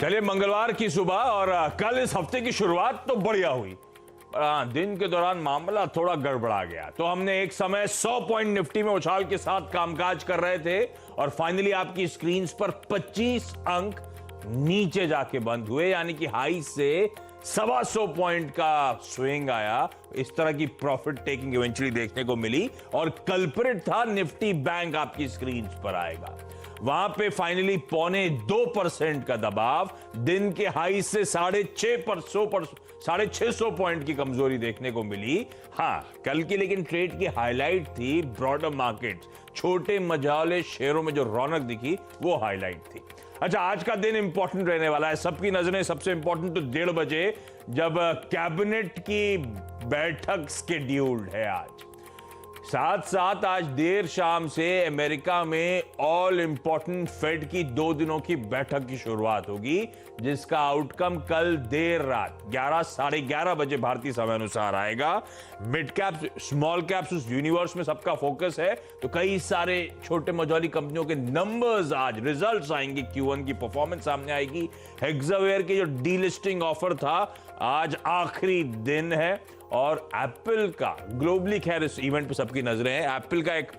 चलिए, मंगलवार की सुबह और कल इस हफ्ते की शुरुआत तो बढ़िया हुई। दिन के दौरान मामला थोड़ा गड़बड़ा गया तो हमने एक समय 100 पॉइंट निफ्टी में उछाल के साथ कामकाज कर रहे थे और फाइनली आपकी स्क्रीन पर 25 अंक नीचे जाके बंद हुए, यानी कि हाई से 125 पॉइंट का स्विंग आया। इस तरह की प्रॉफिट टेकिंग इवेंचुअली देखने को मिली और कल्प्रिट था निफ्टी बैंक आपकी स्क्रीन पर आएगा। वहां पे फाइनली 0.25% का दबाव, दिन के हाई से 650 पॉइंट की कमजोरी देखने को मिली। हां, कल की लेकिन ट्रेड की हाईलाइट थी ब्रॉडर मार्केट, छोटे मझौले शेयरों में जो रौनक दिखी वो हाईलाइट थी। अच्छा, आज का दिन इंपॉर्टेंट रहने वाला है। सबकी नजरें सबसे इंपॉर्टेंट तो 1:30 बजे जब कैबिनेट की बैठक स्केड्यूल्ड है आज। साथ साथ आज देर शाम से अमेरिका में ऑल इंपॉर्टेंट फेड की 2 दिनों की बैठक की शुरुआत होगी, जिसका आउटकम कल देर रात 11-11:30 बजे भारतीय समय अनुसार आएगा। मिड कैप्स, स्मॉल कैप्स, उस यूनिवर्स में सबका फोकस है, तो कई सारे छोटे मझौली कंपनियों के नंबर्स, आज रिजल्ट्स आएंगे, Q1 की परफॉर्मेंस सामने आएगी। हेक्सावेयर की जो डीलिस्टिंग ऑफर था, आज आखिरी दिन है और एप्पल का ग्लोबली, खैर इस इवेंट पे सबकी नजरें हैं, एप्पल का एक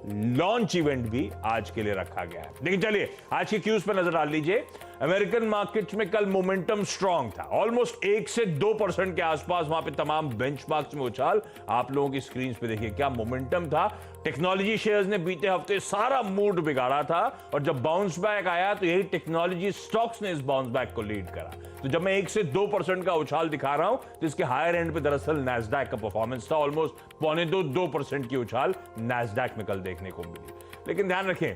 लॉन्च इवेंट भी आज के लिए रखा गया है। लेकिन चलिए आज की क्यूज पे नजर डाल लीजिए। अमेरिकन मार्केट्स में कल मोमेंटम स्ट्रांग था, ऑलमोस्ट 1 से 2% के आसपास वहां पे तमाम बेंचमार्क्स में उछाल। आप लोगों की स्क्रीन पे देखिए क्या मोमेंटम था। टेक्नोलॉजी शेयर्स ने बीते हफ्ते सारा मूड बिगाड़ा था और जब बाउंस बैक आया तो यही टेक्नोलॉजी स्टॉक्स ने इस बाउंस बैक को लीड करा। तो जब मैं 1 से 2% का उछाल दिखा रहा हूं तो इसके हायर एंड पे दरअसल नैस्डैक का परफॉर्मेंस था, ऑलमोस्ट 0.25-2% की उछाल नैस्डैक में कल देखने को मिली। लेकिन ध्यान रखें,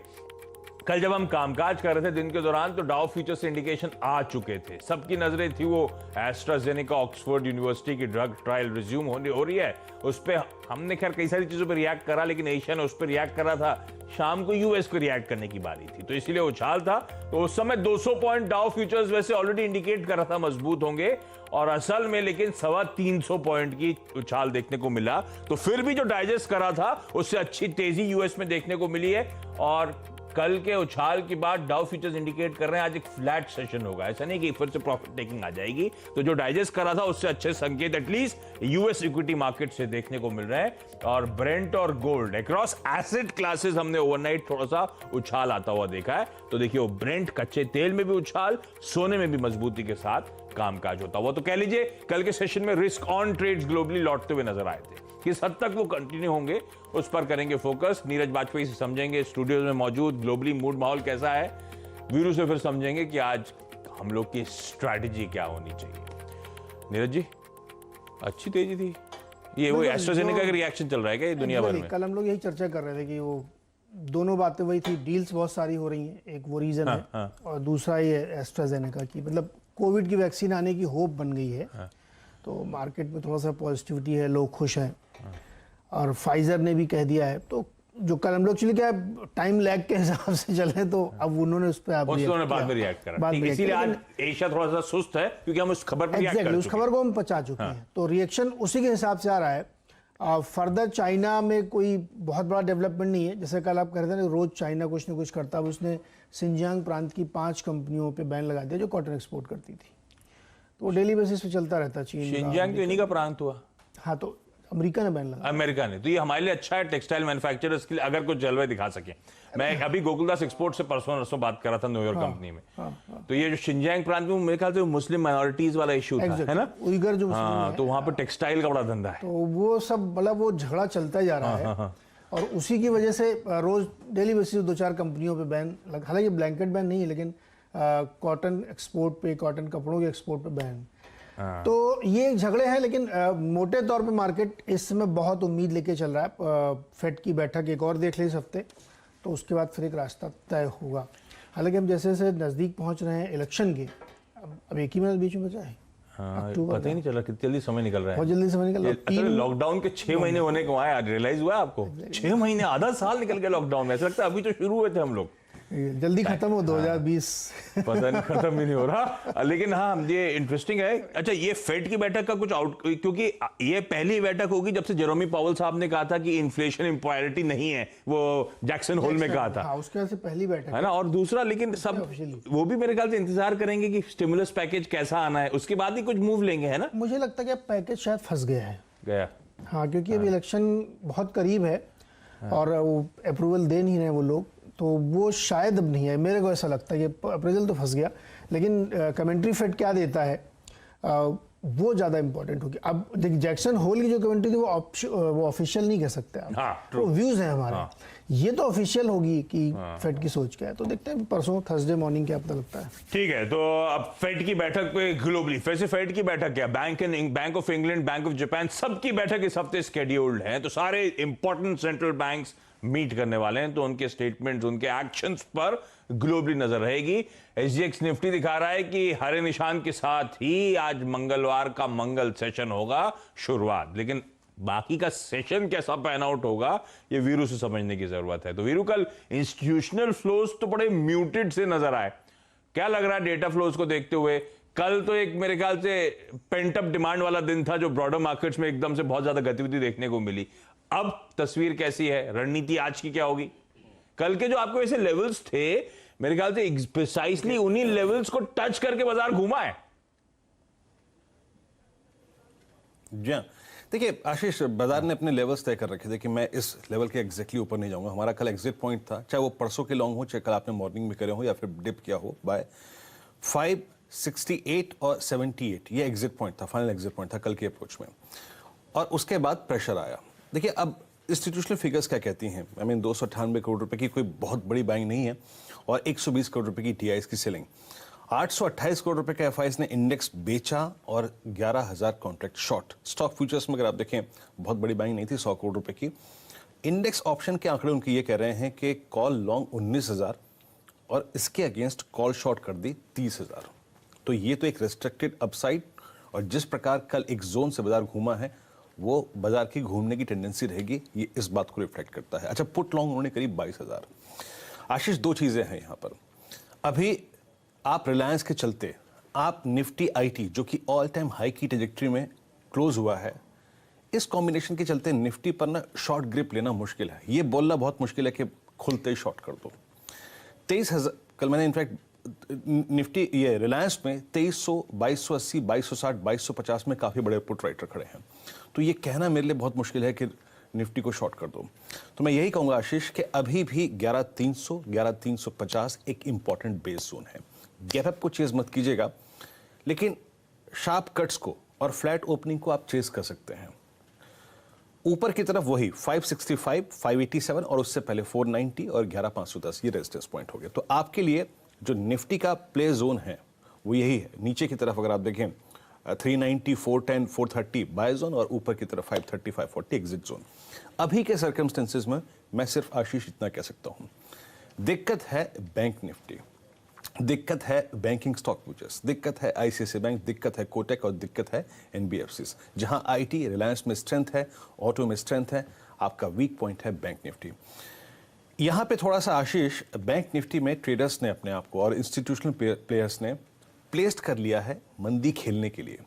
कल जब हम कामकाज कर रहे थे दिन के दौरान तो डाउ फ्यूचर से इंडिकेशन आ चुके थे। सबकी नजरें थी वो एस्ट्राजेनेका ऑक्सफोर्ड यूनिवर्सिटी की ड्रग ट्रायल रिज्यूम हो रही है, उस पर हमने खैर कई सारी चीजों पर रिएक्ट करा, लेकिन एशिया ने उस पर रिएक्ट करा था। शाम को यूएस को रिएक्ट करने की बारी थी, तो इसीलिए उछाल था। तो उस समय 200 पॉइंट डाउ फ्यूचर्स वैसे ऑलरेडी इंडिकेट कर रहा था मजबूत होंगे, और असल में लेकिन 325 पॉइंट की उछाल देखने को मिला। तो फिर भी जो डाइजेस्ट करा था उससे अच्छी तेजी यूएस में देखने को मिली है और कल के उछाल के बाद डाउ फ्यूचर्स इंडिकेट कर रहे हैं आज एक फ्लैट सेशन होगा। ऐसा नहीं कि फिर से प्रॉफिट टेकिंग आ जाएगी, तो जो डाइजेस्ट करा था उससे अच्छे संकेत एटलीस्ट यूएस इक्विटी मार्केट से देखने को मिल रहे हैं। और ब्रेंट और गोल्ड अक्रॉस एसेट क्लासेस हमने ओवरनाइट थोड़ा सा उछाल आता हुआ देखा है। तो देखिए, वो ब्रेंट कच्चे तेल में भी उछाल, सोने में भी मजबूती के साथ कामकाज होता हुआ। तो कह लीजिए कल के सेशन में रिस्क ऑन ट्रेड्स ग्लोबली लौटते हुए नजर आए थे। किस हद तक वो कंटिन्यू होंगे उस पर करेंगे फोकस। नीरज वाजपेयी से समझेंगे स्टूडियोज में मौजूद ग्लोबली मूड माहौल कैसा है। वीरू से फिर समझेंगे कि आज हम लोग की स्ट्रैटेजी क्या होनी चाहिए। नीरज जी, अच्छी तेजी थी ये, वो एस्ट्राजेनेका का रिएक्शन चल रहा है क्या ये दुनिया भर में? कल हम लोग यही चर्चा कर रहे थे कि वो दोनों बातें वही थी, डील्स बहुत सारी हो रही हैं, एक वो रीजन है और दूसरा ये एस्ट्राजेनेका की, मतलब कोविड की वैक्सीन आने की होप बन गई है। तो मार्केट में थोड़ा सा पॉजिटिविटी है, लोग खुश हैं। और फाइजर ने भी कह दिया है, तो जो कल हम लोग चलिए क्या टाइम लैग के हिसाब से चले, तो अब उन्होंने उस पर बाद में रिएक्ट करा। इसीलिए आज एशिया थोड़ा सा सुस्त है क्योंकि हम उस खबर पर रिएक्ट कर चुके हैं। उस खबर को हम पचा चुके हैं, तो रिएक्शन उसी के हिसाब से आ रहा है। फर्दर चाइना में कोई बहुत बड़ा डेवलपमेंट नहीं है। जैसे कल आप कह रहे थे रोज चाइना कुछ ना कुछ करता है, उसने सिंजियांग प्रांत की 5 कंपनियों पे बैन लगा दिया जो कॉटन एक्सपोर्ट करती थी। तो वो डेली बेसिस पे चलता रहता है। चीन, सिंजियांग तो इन्हीं का प्रांत हुआ। हाँ, तो अमेरिका ने बैन लगा, अमेरिका ने। तो ये हमारे लिए अच्छा है टेक्सटाइल मैन्युफैक्चरर्स के लिए, अगर कुछ जलवा दिखा सके। मैं अभी गोकुलदास एक्सपोर्ट से परसों बात कर रहा था न्यूयॉर्क कंपनी में। तो ये जो शिंजियांग प्रांत में मेरे ख्याल से मुस्लिम माइनॉरिटीज वाला इशू था, है ना, उइगर जो हाँ, तो वहां पर टेक्सटाइल का बड़ा धंधा है। तो वो सब मतलब वो झगड़ा चलता जा रहा है और उसी की वजह से रोज डेली बेसिस 2-4 कंपनियों पे बैन, हालांकि ब्लैंकेट बैन नहीं है, लेकिन कॉटन एक्सपोर्ट पे, कॉटन कपड़ों के एक्सपोर्ट पे बैन। तो ये झगड़े हैं, लेकिन मोटे तौर पे मार्केट इस समय बहुत उम्मीद लेके चल रहा है। फेड की बैठक एक और देख ले इस हफ्ते, तो उसके बाद फिर एक रास्ता तय होगा। हालांकि हम जैसे जैसे नज़दीक पहुंच रहे हैं इलेक्शन के, अब 1 ही महीने बीच में बचा है। पता ही नहीं चल रहा कितनी जल्दी समय निकल रहा है, बहुत जल्दी समय निकल रहा है। लॉकडाउन के 6 महीने होने को आया, रियलाइज हुआ आपको? 6 महीने, आधा साल निकल गया लॉकडाउन में। ऐसा लगता है अभी तो शुरू हुए थे हम लोग। जल्दी खत्म हो 2020। पता नहीं खत्म भी नहीं हो रहा, लेकिन हाँ ये इंटरेस्टिंग है। अच्छा, ये फेड की बैठक का कुछ आउट, क्योंकि ये पहली बैठक होगी जब से जेरोमी पावेल साहब ने कहा था कि इन्फ्लेशन इंपायरिटी नहीं है, वो जैक्सन होल में कहा था, हाँ, उसके बाद से पहली बैठक है ना। और दूसरा, लेकिन सब वो भी मेरे ख्याल से इंतजार करेंगे कि स्टिमुलस पैकेज कैसा आना है, उसके बाद ही कुछ मूव लेंगे, है ना। मुझे लगता है कि अब पैकेज शायद फंस गया है। गया, हाँ, क्योंकि अब इलेक्शन बहुत करीब है और वो अप्रूवल दे नहीं रहे वो लोग, तो वो शायद अब नहीं है। मेरे को ऐसा लगता है कि अप्रेजल तो फंस गया, लेकिन कमेंट्री फेड क्या देता है वो ज़्यादा इंपॉर्टेंट होगी। अब देखिए, जैक्सन होल की जो कमेंट्री थी वो ऑफिशियल नहीं कह सकते आप, हाँ, वो व्यूज़ हैं हमारे। ये तो ऑफिशियल होगी कि फेड की सोच क्या है, तो देखते हैं परसों थर्सडे मॉर्निंग क्या पता लगता है। ठीक है। तो अब फेड की बैठक पे ग्लोबली, वैसे फेड की बैठक क्या, bank of England, bank of Japan, सबकी बैठक इस हफ्ते स्केड्यूल्ड है, तो सारे इंपॉर्टेंट सेंट्रल बैंक्स मीट करने वाले हैं, तो उनके स्टेटमेंट्स, उनके एक्शंस पर ग्लोबली नजर रहेगी। एसजीएक्स निफ्टी दिखा रहा है कि हरे निशान के साथ ही आज मंगलवार का मंगल सेशन होगा शुरुआत, लेकिन बाकी का सेशन कैसा पैन आउट होगा ये वीरू से समझने की जरूरत है। तो वीरू, कल इंस्टीट्यूशनल फ्लोज तो बड़े म्यूटेड से नजर आए, क्या लग रहा है डेटा फ्लोज को देखते हुए? कल तो एक मेरे ख्याल से पेंटअप डिमांड वाला दिन था, जो ब्रॉडर मार्केट्स में एकदम से बहुत ज्यादा गतिविधि देखने को मिली। अब तस्वीर कैसी है, रणनीति आज की क्या होगी? कल के जो आपको ऐसे लेवल्स थे, मेरे ख्याल से प्रिसाइसली उन्हीं लेवल्स को टच करके बाजार घूमा है। जी हाँ, देखिए आशीष, बाजार ने अपने लेवल्स तय कर रखे थे कि मैं इस लेवल के एग्जैक्टली ऊपर नहीं जाऊंगा। हमारा कल एग्जिट पॉइंट था, चाहे वो परसों के लॉन्ग हो, चाहे कल आपने मॉर्निंग में करे हो या फिर डिप किया हो, बाय 568 और 78 ये एग्जिट पॉइंट था, फाइनल एग्जिट पॉइंट था कल की अप्रोच में। और उसके बाद प्रेशर आया। देखिए, अब इंस्टीट्यूशनल फिगर्स क्या कहती हैं, 298 करोड़ रुपए की कोई बहुत बड़ी बाइंग नहीं है और 120 करोड़ रुपए की टीआईएस की सेलिंग। 828 करोड़ रुपए का एफआईएस ने इंडेक्स बेचा और 11,000 कॉन्ट्रैक्ट शॉर्ट। स्टॉक फ्यूचर्स में अगर आप देखें, बहुत बड़ी बाइंग नहीं थी, 100 करोड़ रुपए की। इंडेक्स ऑप्शन के आंकड़े उनके ये कह रहे हैं कि कॉल लॉन्ग 19,000 और इसके अगेंस्ट कॉल शॉर्ट कर दी 30,000। तो ये तो एक रिस्ट्रिक्टेड अपसाइड, और जिस प्रकार कल एक जोन से बाजार घूमा है वो बाजार की घूमने की टेंडेंसी रहेगी, ये इस बात को रिफ्लेक्ट करता है। अच्छा, पुट लॉन्ग उन्होंने करीब 22,000। आशीष, दो चीजें हैं यहां पर। अभी आप रिलायंस के चलते आप निफ्टी आईटी जो कि ऑल टाइम हाई की ट्रेजेक्टरी में क्लोज हुआ है, इस कॉम्बिनेशन के चलते निफ्टी पर ना शॉर्ट ग्रिप लेना मुश्किल है। ये बोलना बहुत मुश्किल है कि खुलते ही शॉर्ट कर दो। 23,000 कल मैंने इनफैक्ट निफ्टी ये रिलायंस में 2300, 2280, 2260, 2250 में काफी बड़े पुट राइटर खड़े हैं। तो ये कहना मेरे लिए बहुत मुश्किल है कि निफ्टी को शॉर्ट कर दो। तो मैं यही कहूंगा आशीष कि अभी भी 11,300, 11,350 एक इंपॉर्टेंट बेस जोन है। गैप अप को चेज मत कीजिएगा, लेकिन शार्प कट्स को और फ्लैट ओपनिंग को आप चेज कर सकते हैं। ऊपर की तरफ वही 565, 587 और उससे पहले 490 और 11,510 ये रेजिस्टेंस पॉइंट हो गए। तो आपके लिए जो निफ्टी का प्ले जोन है वो यही है। नीचे की तरफ अगर आप देखें 390, 410, 430 बाय जोन और ऊपर की तरफ 530, 540 एग्जिट जोन। अभी के सर्कमस्टेंसेस में मैं सिर्फ आशीष इतना कह सकता हूं, दिक्कत है बैंक निफ्टी, दिक्कत है बैंकिंग स्टॉक फ्यूचर्स, दिक्कत है आईसीआईसीआई बैंक, दिक्कत है कोटक और दिक्कत है एनबीएफसीज। जहां आईटी रिलायंस में स्ट्रेंथ है, ऑटो में स्ट्रेंथ है, आपका वीक पॉइंट है बैंक निफ्टी। यहां पे थोड़ा सा आशीष, बैंक निफ्टी में ट्रेडर्स ने अपने आप को और इंस्टीट्यूशनल प्लेयर्स ने प्लेस्ड कर लिया है मंदी खेलने के लिए।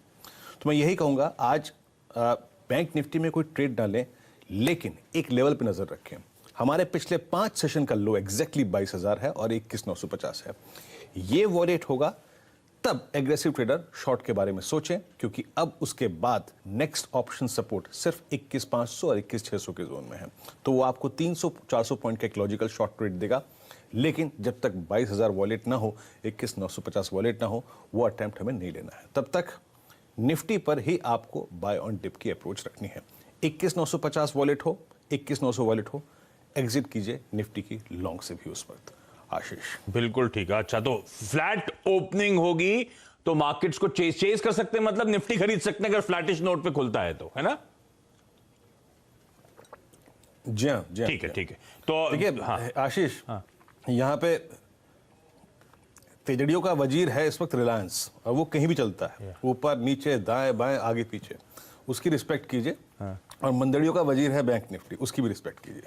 तो मैं यही कहूंगा, आज बैंक निफ्टी में कोई ट्रेड डालें, लेकिन एक लेवल पे नजर रखें। हमारे पिछले 5 सेशन का लो एग्जैक्टली 22,000 है और 21,950 है। ये वॉलेट होगा तब एग्रेसिव ट्रेडर शॉर्ट के बारे में सोचें, क्योंकि अब उसके बाद नेक्स्ट ऑप्शन सपोर्ट सिर्फ 21,500 और 21,600 के जोन में है। तो वो आपको 300-400 पॉइंट का एक लॉजिकल शॉर्ट ट्रेड देगा, लेकिन जब तक 22,000 वॉलेट ना हो, 21,950 वॉलेट ना हो, वो अटेम्प्ट हमें नहीं लेना है। तब तक निफ्टी पर ही आपको बाय ऑन डिप की अप्रोच रखनी है। 21,950 वॉलेट हो, 21,900 वॉलेट हो, एग्जिट कीजिए निफ्टी की लॉन्ग से भी उस वक्त। आशीष, बिल्कुल ठीक है। अच्छा, तो फ्लैट ओपनिंग होगी तो मार्केट्स को चेज कर सकते हैं, मतलब निफ्टी खरीद सकते हैं अगर फ्लैटिश नोट पे खुलता है तो, है ना? जी हाँ, जी हाँ, ठीक है, ठीक है। तो देखिए हाँ, आशीष, यहाँ पे तेजड़ियों का वजीर है इस वक्त रिलायंस, और वो कहीं भी चलता है, ऊपर नीचे दाएं बाएं आगे पीछे, उसकी रिस्पेक्ट कीजिए। और मंदड़ियों का वजीर है बैंक निफ्टी, उसकी भी रिस्पेक्ट कीजिए।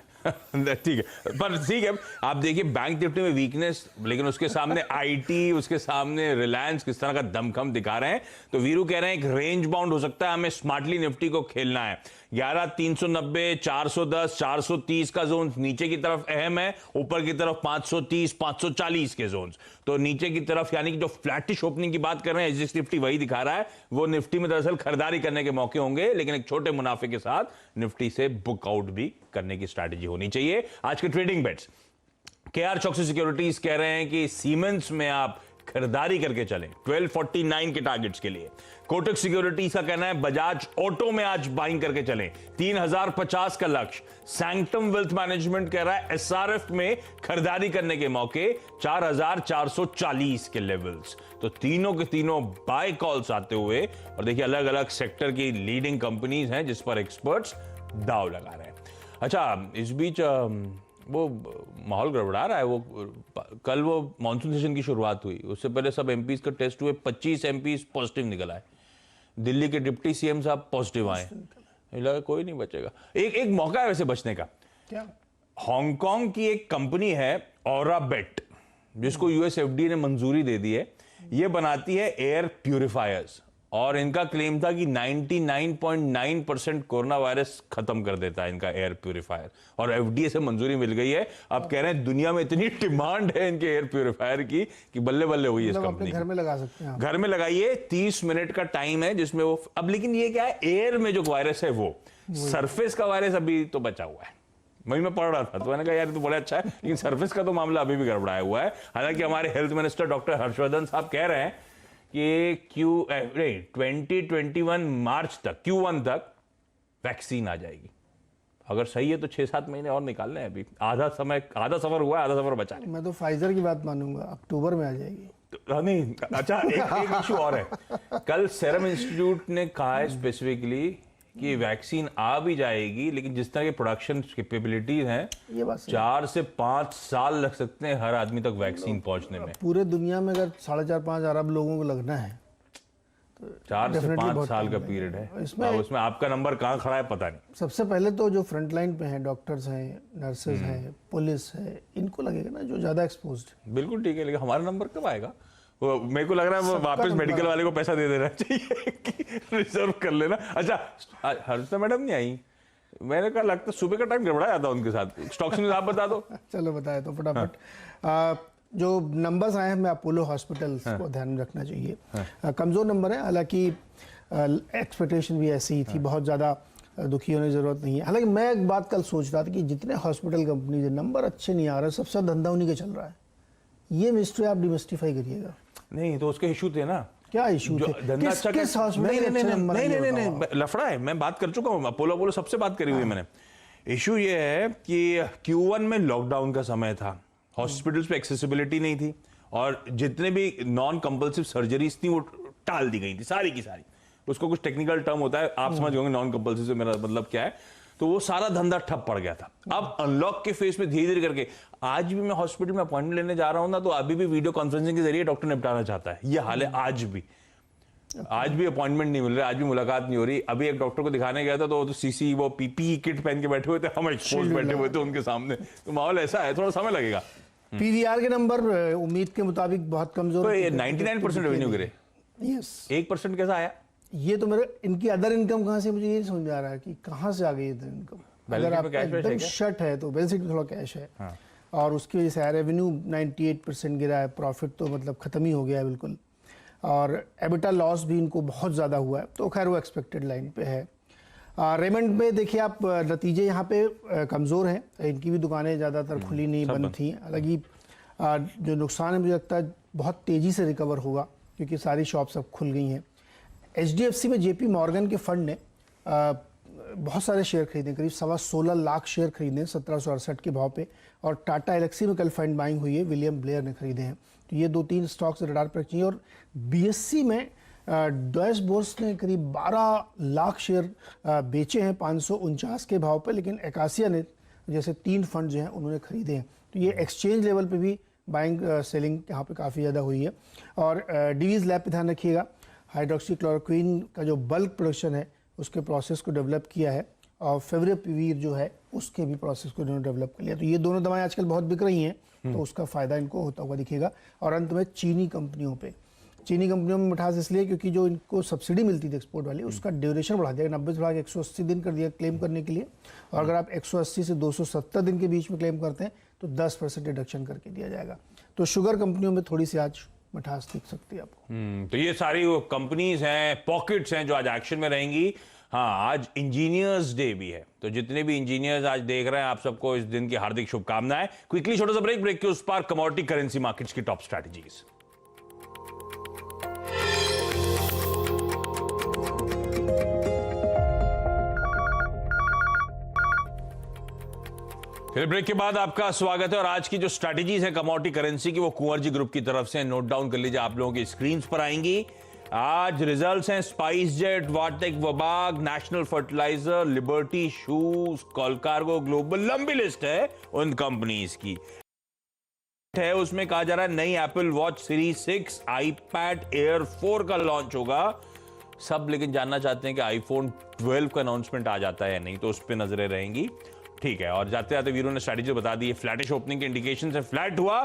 ठीक है, पर ठीक है, आप देखिए बैंक निफ्टी में वीकनेस, लेकिन उसके सामने आईटी, उसके सामने रिलायंस किस तरह का दमखम दिखा रहे हैं। तो वीरू कह रहे हैं एक रेंज बाउंड हो सकता है, हमें स्मार्टली निफ्टी को खेलना है। 11,390, 410, 430 का जोन नीचे की तरफ अहम है, ऊपर की तरफ 530, 540 के जोन। तो नीचे की तरफ यानी कि जो फ्लैटिश ओपनिंग की बात कर रहे हैं एसजीएक्स निफ्टी वही दिखा रहा है, वो निफ्टी में दरअसल खरीदारी करने के मौके होंगे, लेकिन एक छोटे मुनाफे के साथ निफ्टी से बुक आउट भी करने की स्ट्रैटेजी होनी चाहिए। आज के ट्रेडिंग बेट्स, केआर चौकसी सिक्योरिटीज कह रहे हैं कि सीमेंस में आप खरीदारी करके चलें 1249 के टारगेट्स के लिए। कोटक सिक्योरिटीज का कहना है बजाज ऑटो में आज बाइंग करके चलें 3050 का लक्ष्य। सैंक्टम वेल्थ मैनेजमेंट कह रहा है एसआरएफ में खरीदारी करने के मौके 4440 के लेवल्स। तो तीनों के तीनों बाय कॉल्स आते हुए, और देखिए अलग अलग सेक्टर की लीडिंग कंपनीज हैं जिस पर एक्सपर्ट्स दाव लगा रहे हैं। अच्छा, इस बीच वो माहौल गड़बड़ा रहा है। वो कल वो मॉनसून सेशन की शुरुआत हुई, उससे पहले सब एमपीज का टेस्ट हुए, 25 एमपीज पॉजिटिव निकल आए। दिल्ली के डिप्टी सीएम साहब पॉजिटिव आए, लगा कोई नहीं बचेगा। एक मौका है वैसे बचने का। क्या? हांगकांग की एक कंपनी है ऑराबेट, जिसको यूएस एफडीए ने मंजूरी दे दी है। ये बनाती है एयर प्यूरिफायर्स, और इनका क्लेम था कि 99.9% कोरोना वायरस खत्म कर देता है इनका एयर प्यूरिफायर, और एफडीए से मंजूरी मिल गई है। अब कह रहे हैं दुनिया में इतनी डिमांड है इनके एयर प्यूरिफायर की कि बल्ले बल्ले हुई है इस कंपनी। घर में लगा सकते हैं, घर में लगाइए, 30 मिनट का टाइम है जिसमें वो अब, लेकिन ये क्या है, एयर में जो वायरस है वो सरफेस का वायरस अभी तो बचा हुआ है। वही मैं पढ़ रहा था तो मैंने कहा यार तो बड़ा अच्छा है, लेकिन सरफेस का तो मामला अभी भी गड़बड़ाया हुआ है। हालांकि हमारे हेल्थ मिनिस्टर डॉक्टर हर्षवर्धन साहब कह रहे हैं कि 2021 मार्च तक, Q1 तक वैक्सीन आ जाएगी। अगर सही है तो 6-7 महीने और निकालने हैं, अभी आधा सफर हुआ है, आधा सफर बचा है। मैं तो फाइजर की बात मानूंगा, अक्टूबर में आ जाएगी। तो, नहीं अच्छा, एक इशू और है। कल सेरम इंस्टीट्यूट ने कहा है स्पेसिफिकली कि वैक्सीन आ भी जाएगी, लेकिन जिस तरह के प्रोडक्शन कैपेबिलिटीज हैं, ये बात 4 से 5 साल लग सकते हैं हर आदमी तक वैक्सीन पहुंचने में। पूरे दुनिया में अगर 4.5-5 अरब लोगों को लगना है तो 4 से 5 साल का पीरियड है। उसमें आपका नंबर कहाँ खड़ा है पता नहीं। सबसे पहले तो जो फ्रंट लाइन पे हैं, डॉक्टर्स हैं, नर्सेज हैं, पुलिस है, इनको लगेगा ना, जो ज्यादा एक्सपोज्ड। बिल्कुल ठीक है, लेकिन हमारा नंबर कब आएगा? वो मेरे को लग रहा है वो वापस मेडिकल वाले को पैसा दे देना चाहिए कि रिजर्व कर लेना। अच्छा, हर्षिता मैडम नहीं आई, मैंने कहा लगता सुबह का टाइम गड़बड़ा जाता उनके साथ। स्टॉक्स न्यूज़ आप बता दो। चलो बताए तो फटाफट। जो नंबर्स आए हैं, मैं अपोलो हॉस्पिटल्स को ध्यान में रखना चाहिए। कमजोर नंबर है, हालांकि एक्सपेक्टेशन भी ऐसी ही थी, बहुत ज़्यादा दुखी होने की जरूरत नहीं है। हालांकि मैं एक बात कल सोच रहा था कि जितने हॉस्पिटल कंपनीज है, नंबर अच्छे नहीं आ रहे, सबसे धंधा उन्हीं का चल रहा है। ये मिस्ट्री आप डिमिस्टिफाई करिएगा। नहीं तो उसके इशू थे ना। क्या इशू थे? किस हॉस्पिटल नहीं, लफड़ा है, मैं बात कर चुका हूँ, अपोलो सबसे बात करी हुई मैंने। इशू ये है कि Q1 में लॉकडाउन का समय था, हॉस्पिटल्स पे एक्सेसिबिलिटी नहीं थी, और जितने भी नॉन कंपल्सिव सर्जरीज थी वो टाल दी गई थी सारी की सारी। उसको कुछ टेक्निकल टर्म होता है, आप समझ गए नॉन कंपल्सिव से मेरा मतलब क्या है। तो वो सारा धंधा ठप पड़ गया था। अब अनलॉक के फेज में धीरे धीरे करके, आज भी मैं हॉस्पिटल में अपॉइंटमेंट लेने जा रहा हूं ना, तो अभी भी वीडियो कॉन्फ्रेंसिंग के जरिए डॉक्टर निपटाना चाहता है। ये हाल है आज भी अपॉइंटमेंट नहीं मिल रहा, आज भी मुलाकात नहीं हो रही। अभी एक डॉक्टर को दिखाने गया था तो सीसी वो पीपीई किट पहन के बैठे हुए थे, हम एक्सपोज बैठे हुए थे उनके सामने। तो माहौल ऐसा है, थोड़ा समय लगेगा। पीवीआर के नंबर उम्मीद के मुताबिक बहुत कमजोर है। 99% रेवेन्यू गिरे, यस। 1% कैसा आया? ये तो मेरे, इनकी अदर इनकम कहाँ से, मुझे ये समझ में आ रहा है कि कहाँ से आ गई अदर इनकम। अगर आप एकदम शर्ट है तो बैलेंस शीट में थोड़ा कैश है। हाँ। और उसकी वजह से रेवेन्यू 98% गिरा है, प्रॉफिट तो मतलब खत्म ही हो गया है बिल्कुल, और एबिटा लॉस भी इनको बहुत ज़्यादा हुआ है। तो खैर वो एक्सपेक्टेड लाइन पे है। रेमंड में देखिए आप, नतीजे यहाँ पे कमज़ोर हैं, इनकी भी दुकानें ज़्यादातर खुली नहीं, बंद थी। हालांकि जो नुकसान है मुझे लगता है बहुत तेज़ी से रिकवर होगा, क्योंकि सारी शॉप्स अब खुल गई हैं। HDFC में JP मॉर्गन के फंड ने बहुत सारे शेयर खरीदे, करीब 16.25 लाख शेयर खरीदे 1768 के भाव पे, और टाटा एलेक्सी में कल फंड बाइंग हुई है, विलियम ब्लेयर ने खरीदे हैं। तो ये 2-3 स्टॉक्स रडार पर चाहिए। और BSE में डॉयस बोर्स ने करीब 12 लाख शेयर बेचे हैं 549 के भाव पे, लेकिन एकासिया ने जैसे 3 फंड जो हैं उन्होंने खरीदे हैं। तो ये एक्सचेंज लेवल पे भी बाइंग सेलिंग यहाँ पे काफ़ी ज़्यादा हुई है। और डिवीज़ लैब पे ध्यान रखिएगा, हाइड्रोक्सी क्लोरोक्विन का जो बल्क प्रोडक्शन है उसके प्रोसेस को डेवलप किया है, और फेविपिराविर जो है उसके भी प्रोसेस को इन्होंने डेवलप कर लिया। तो ये दोनों दवाएं आजकल बहुत बिक रही हैं, तो उसका फायदा इनको होता हुआ दिखेगा। और अंत में चीनी कंपनियों में मिठास इसलिए क्योंकि जो इनको सब्सिडी मिलती थी एक्सपोर्ट वाली, उसका ड्यूरेशन बढ़ा दिया, 90 से बढ़ा के 180 दिन कर दिया क्लेम करने के लिए। और अगर आप 180 से 270 दिन के बीच में क्लेम करते हैं तो 10% रिडक्शन करके दिया जाएगा। तो शुगर कंपनियों में थोड़ी सी आज मिठास दिख सकती है आपको। तो ये सारी वो कंपनीज हैं, पॉकेट्स हैं जो आज एक्शन में रहेंगी। हाँ, आज इंजीनियर्स डे भी है, तो जितने भी इंजीनियर्स आज देख रहे हैं, आप सबको इस दिन की हार्दिक शुभकामनाएं। क्विकली छोटा सा ब्रेक के उस पार कमोडिटी करेंसी मार्केट्स की टॉप स्ट्रैटेजीज। फिर ब्रेक के बाद आपका स्वागत है। और आज की जो स्ट्रैटेजीज है कमोडिटी करेंसी की, वो कुंवर जी ग्रुप की तरफ से नोट डाउन कर लीजिए, आप लोगों की स्क्रीन पर आएंगी। आज रिजल्ट्स हैं स्पाइसजेट, वाटेक, वबाग, नेशनल फर्टिलाइजर, लिबर्टी शूज, कॉलकार्गो ग्लोबल, लंबी लिस्ट है उन कंपनीज की है। उसमें कहा जा रहा है नई Apple watch series 6, iPad air 4 का लॉन्च होगा। सब लेकिन जानना चाहते हैं कि आईफोन 12 का अनाउंसमेंट आ जाता है या नहीं, तो उस पर नजरें रहेंगी। ठीक है, और जाते जाते वीरों ने स्ट्रैटेजी बता दी है। फ्लैटिश ओपनिंग के इंडिकेशन से फ्लैट हुआ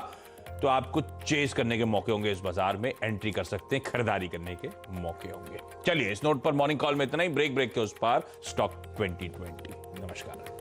तो आपको चेस करने के मौके होंगे, इस बाजार में एंट्री कर सकते हैं, खरीदारी करने के मौके होंगे। चलिए, इस नोट पर मॉर्निंग कॉल में इतना ही। ब्रेक के उस पार स्टॉक 2020। नमस्कार।